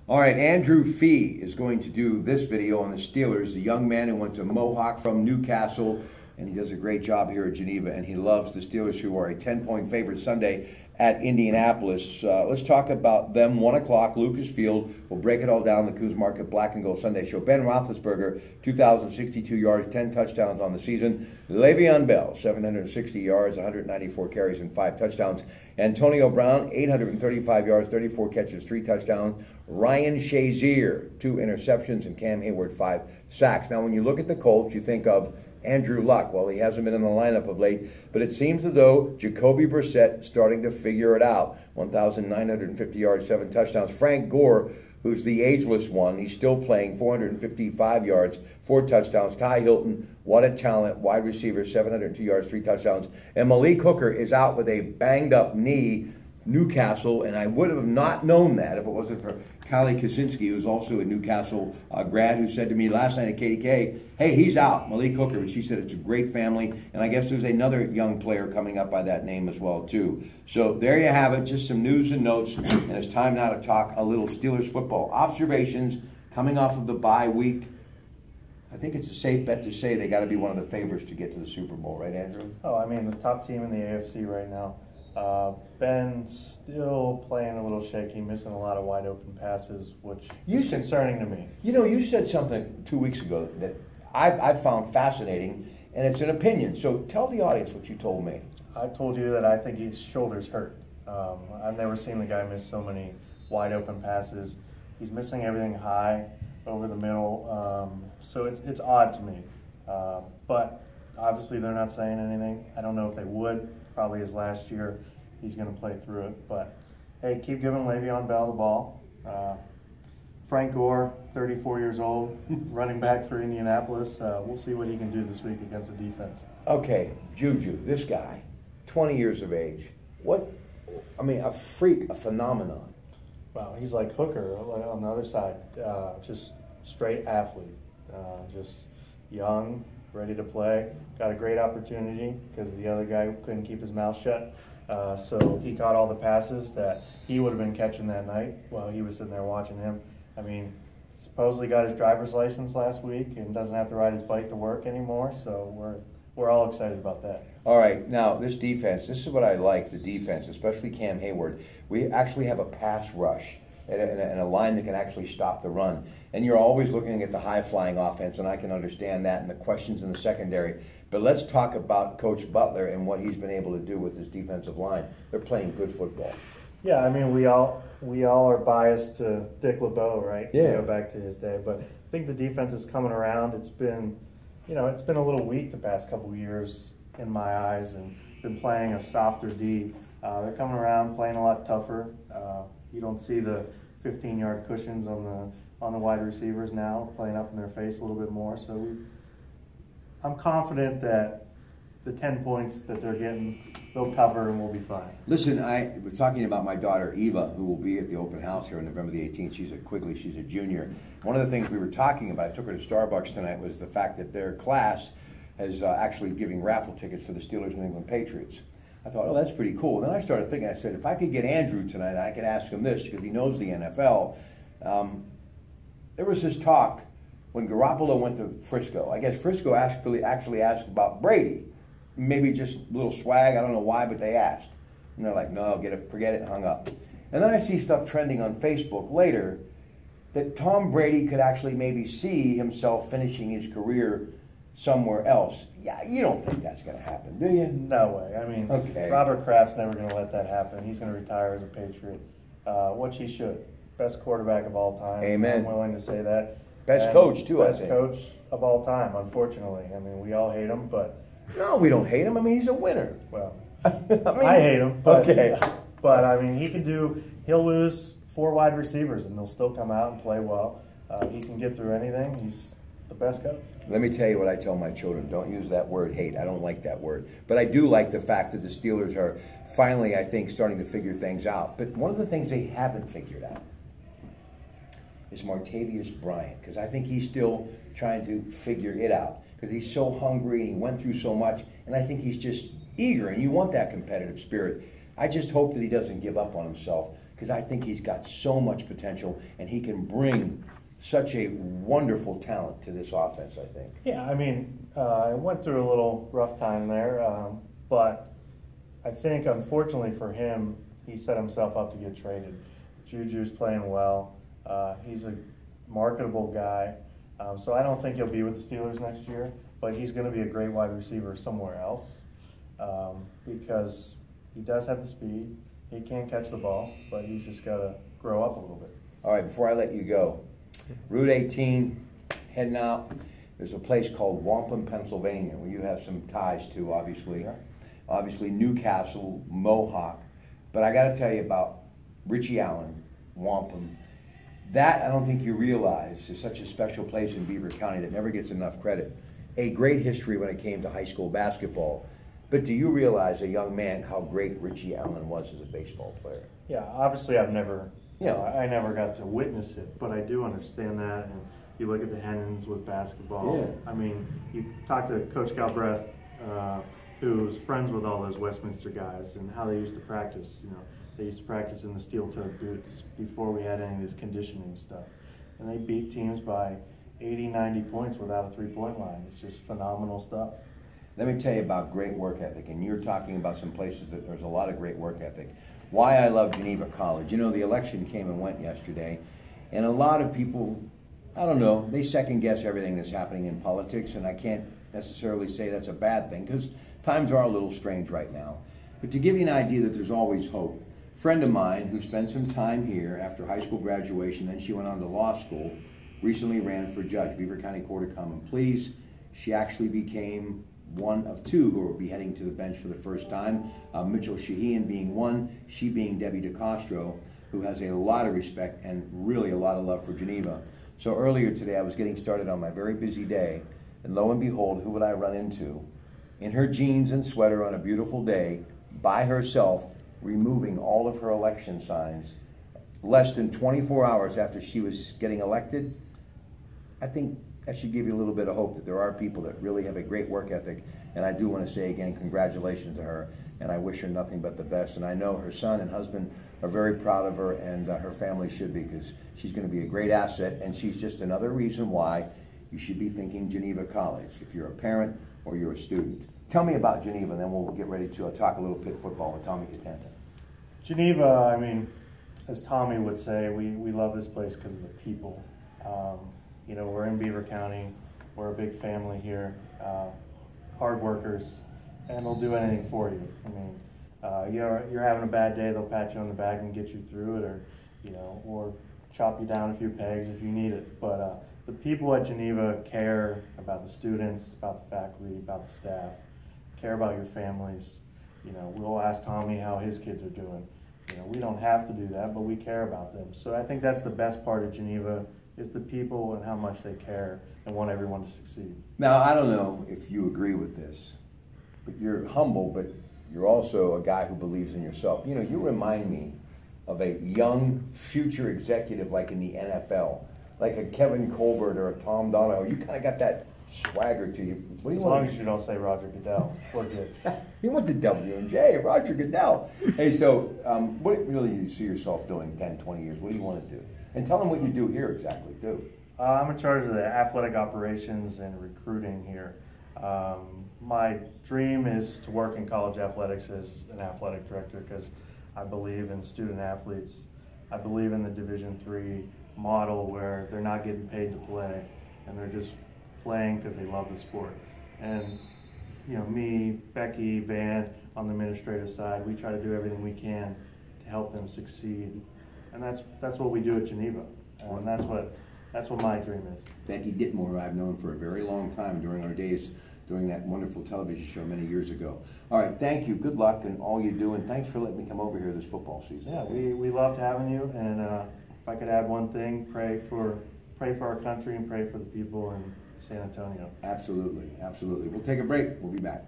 All right, Andrew Fee is going to do this video on the Steelers, the young man who went to Mohawk from Newcastle, and he does a great job here at Geneva, and he loves the Steelers, who are a 10-point favorite Sunday at Indianapolis. Let's talk about them. 1 o'clock, Lucas Field. We'll break it all down, the Coos Market Black and Gold Sunday Show. Ben Roethlisberger, 2,062 yards, 10 touchdowns on the season. Le'Veon Bell, 760 yards, 194 carries, and 5 touchdowns. Antonio Brown, 835 yards, 34 catches, 3 touchdowns. Ryan Shazier, 2 interceptions, and Cam Hayward, 5 sacks. Now, when you look at the Colts, you think of Andrew Luck. Well, he hasn't been in the lineup of late, but it seems as though Jacoby Brissett starting to figure it out. 1,950 yards, 7 touchdowns. Frank Gore, who's the ageless one, he's still playing, 455 yards, 4 touchdowns. Ty Hilton, what a talent, wide receiver, 702 yards, 3 touchdowns. And Malik Hooker is out with a banged-up knee, Newcastle, and I would have not known that if it wasn't for Callie Kaczynski, who's also a Newcastle grad, who said to me last night at KDK, hey, he's out, Malik Hooker, but she said it's a great family, and I guess there's another young player coming up by that name as well, too. So there you have it, just some news and notes, and it's time now to talk a little Steelers football. Observations coming off of the bye week. I think it's a safe bet to say they got to be one of the favorites to get to the Super Bowl, right, Andrew? Oh, I mean, the top team in the AFC right now. Ben still playing a little shaky, missing a lot of wide open passes, which is concerning to me. You know, you said something 2 weeks ago that I've found fascinating, and it's an opinion. So tell the audience what you told me. I told you that I think his shoulder's hurt. I've never seen the guy miss so many wide open passes. He's missing everything high over the middle, so it's odd to me. But obviously they're not saying anything. I don't know if they would. Probably his last year. He's going to play through it. But, hey, keep giving Le'Veon Bell the ball. Frank Gore, 34 years old, running back for Indianapolis. We'll see what he can do this week against the defense. Okay, Juju, this guy, 20 years of age. A freak, a phenomenon. Well, he's like Hooker on the other side. Just straight athlete. Just young, ready to play. Got a great opportunity because the other guy couldn't keep his mouth shut. So he caught all the passes that he would have been catching that night while he was sitting there watching him. I mean, supposedly got his driver's license last week and doesn't have to ride his bike to work anymore. So we're all excited about that. All right, now this defense, this is what I like, the defense, especially Cam Hayward. We actually have a pass rush and a line that can actually stop the run. And you're always looking at the high-flying offense, and I can understand that and the questions in the secondary. But let's talk about Coach Butler and what he's been able to do with his defensive line. They're playing good football. Yeah, I mean, we all are biased to Dick LeBeau, right? Yeah. Go back to his day. But I think the defense is coming around. It's been a little weak the past couple of years in my eyes, and been playing a softer D. They're coming around, playing a lot tougher. You don't see the 15-yard cushions on the wide receivers now, playing up in their face a little bit more. So I'm confident that the 10 points that they're getting, they'll cover and we'll be fine. Listen, I was talking about my daughter Eva, who will be at the open house here on November the 18th. She's at Quigley. She's a junior. One of the things we were talking about, I took her to Starbucks tonight, was the fact that their class is actually giving raffle tickets for the Steelers New England Patriots. I thought, oh, that's pretty cool. And then I started thinking, I said, if I could get Andrew tonight, I could ask him this because he knows the NFL. There was this talk when Garoppolo went to Frisco. I guess Frisco actually asked about Brady. Maybe just a little swag. I don't know why, but they asked. And they're like, no, forget it, hung up. And then I see stuff trending on Facebook later that Tom Brady could actually maybe see himself finishing his career somewhere else. Yeah, you don't think that's going to happen, do you? No way. I mean, okay. Robert Kraft's never going to let that happen. He's going to retire as a Patriot, which he should. Best quarterback of all time. Amen. I'm willing to say that. Best coach, too, I think. Best coach of all time, unfortunately. I mean, we all hate him, but... No, we don't hate him. I mean, he's a winner. Well, I hate him, but, okay. But I mean, he'll lose 4 wide receivers, and they'll still come out and play well. He can get through anything. He's the best coach. Let me tell you what I tell my children. Don't use that word hate. I don't like that word. But I do like the fact that the Steelers are finally, I think, starting to figure things out. But one of the things they haven't figured out is Martavius Bryant, because I think he's still trying to figure it out because he's so hungry and he went through so much, and I think he's just eager, and you want that competitive spirit. I just hope that he doesn't give up on himself because I think he's got so much potential and he can bring such a wonderful talent to this offense, I think. Yeah, I mean, I went through a little rough time there, but I think unfortunately for him, he set himself up to get traded. Juju's playing well. He's a marketable guy. So I don't think he'll be with the Steelers next year, but he's going to be a great wide receiver somewhere else because he does have the speed. He can catch the ball, but he's just got to grow up a little bit. All right, before I let you go, Route 18, heading out, there's a place called Wampum, Pennsylvania, where you have some ties to, obviously. Yeah. Obviously, Newcastle, Mohawk. But I got to tell you about Richie Allen, Wampum. That, I don't think you realize, is such a special place in Beaver County that never gets enough credit. A great history when it came to high school basketball. But do you realize, a young man, how great Richie Allen was as a baseball player? Yeah, obviously I've never, Yeah. I never got to witness it, but I do understand that. And you look at the Hennons with basketball. Yeah. I mean, you talk to Coach Galbraith, who's friends with all those Westminster guys, and how they used to practice. You know, they used to practice in the steel-toed boots before we had any of this conditioning stuff. And they beat teams by 80, 90 points without a three-point line. It's just phenomenal stuff. Let me tell you about great work ethic, and you're talking about some places that there's a lot of great work ethic. Why I love Geneva College. You know, the election came and went yesterday, and a lot of people, I don't know, they second guess everything that's happening in politics, and I can't necessarily say that's a bad thing, because times are a little strange right now. But to give you an idea that there's always hope, a friend of mine who spent some time here after high school graduation, then she went on to law school, recently ran for judge, Beaver County Court of Common Pleas. She actually became one of two who will be heading to the bench for the first time, Mitchell Shahian being one, she being Debbie DeCastro, who has a lot of respect and really a lot of love for Geneva. So earlier today I was getting started on my very busy day, and lo and behold, who would I run into? In her jeans and sweater on a beautiful day, by herself, removing all of her election signs, less than 24 hours after she was getting elected. I think that should give you a little bit of hope that there are people that really have a great work ethic. And I do want to say again, congratulations to her, and I wish her nothing but the best. And I know her son and husband are very proud of her, and her family should be, because she's going to be a great asset, and she's just another reason why you should be thinking Geneva College, if you're a parent or you're a student. Tell me about Geneva, and then we'll get ready to talk a little pit football with Tommy Catanta. Geneva, I mean, as Tommy would say, we love this place because of the people. You know, we're in Beaver County. We're a big family here, hard workers, and they'll do anything for you. I mean, you're having a bad day, they'll pat you on the back and get you through it, or, you know, or chop you down a few pegs if you need it. But the people at Geneva care about the students, about the faculty, about the staff, care about your families. You know, we'll ask Tommy how his kids are doing. You know, we don't have to do that, but we care about them. So I think that's the best part of Geneva, is the people and how much they care and want everyone to succeed. Now, I don't know if you agree with this, but you're humble, but you're also a guy who believes in yourself. You know, you remind me of a young future executive like in the NFL, like a Kevin Colbert or a Tom Donahoe. You kind of got that swagger to you. What do you As want? long as you don't say Roger Goodell, we're good. You want the W&J, Roger Goodell. Hey, so what really do you see yourself doing 10, 20 years? What do you want to do? And tell them what you do here exactly, too. I'm in charge of the athletic operations and recruiting here. My dream is to work in college athletics as an athletic director, because I believe in student athletes. I believe in the Division III model where they're not getting paid to play and they're just playing because they love the sport. And you know, me, Becky, Van, on the administrative side, we try to do everything we can to help them succeed. And that's what we do at Geneva. And that's what my dream is. Becky Ditmore, I've known for a very long time during our days doing that wonderful television show many years ago. All right, thank you. Good luck in all you do, and thanks for letting me come over here this football season. Yeah, we loved having you. And if I could add one thing, pray for our country and pray for the people in San Antonio. Absolutely, absolutely. We'll take a break. We'll be back.